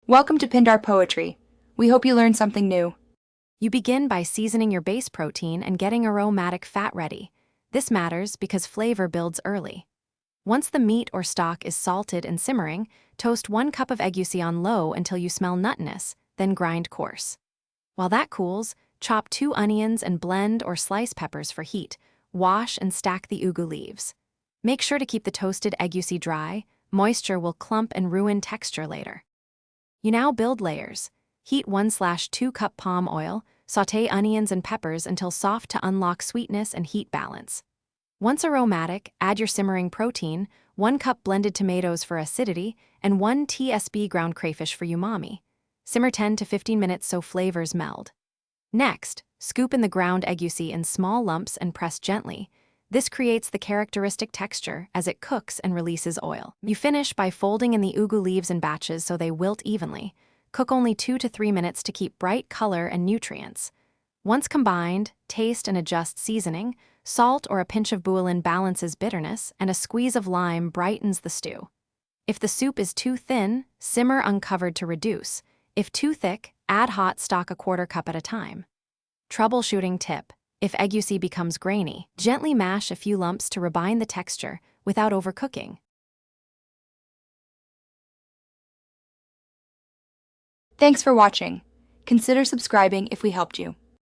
Welcome to Pindar Poetry. We hope you learned something new. You begin by seasoning your base protein and getting aromatic fat ready. This matters because flavor builds early. Once the meat or stock is salted and simmering, toast 1 cup of egusi on low until you smell nuttiness, then grind coarse. While that cools, chop 2 onions and blend or slice peppers for heat. Wash and stack the ugu leaves. Make sure to keep the toasted egusi dry. Moisture will clump and ruin texture later. You now build layers. Heat 1/2 cup palm oil, sauté onions and peppers until soft to unlock sweetness and heat balance. Once aromatic, add your simmering protein, 1 cup blended tomatoes for acidity, and 1 tsp ground crayfish for umami. Simmer 10 to 15 minutes so flavors meld. Next, scoop in the ground egusi in small lumps and press gently. This creates the characteristic texture as it cooks and releases oil. You finish by folding in the ugu leaves in batches so they wilt evenly. Cook only 2 to 3 minutes to keep bright color and nutrients. Once combined, taste and adjust seasoning. Salt or a pinch of bouillon balances bitterness, and a squeeze of lime brightens the stew. If the soup is too thin, simmer uncovered to reduce. If too thick, add hot stock 1/4 cup at a time. Troubleshooting tip: if egusi becomes grainy, gently mash a few lumps to refine the texture without overcooking. Thanks for watching. Consider subscribing if we helped you.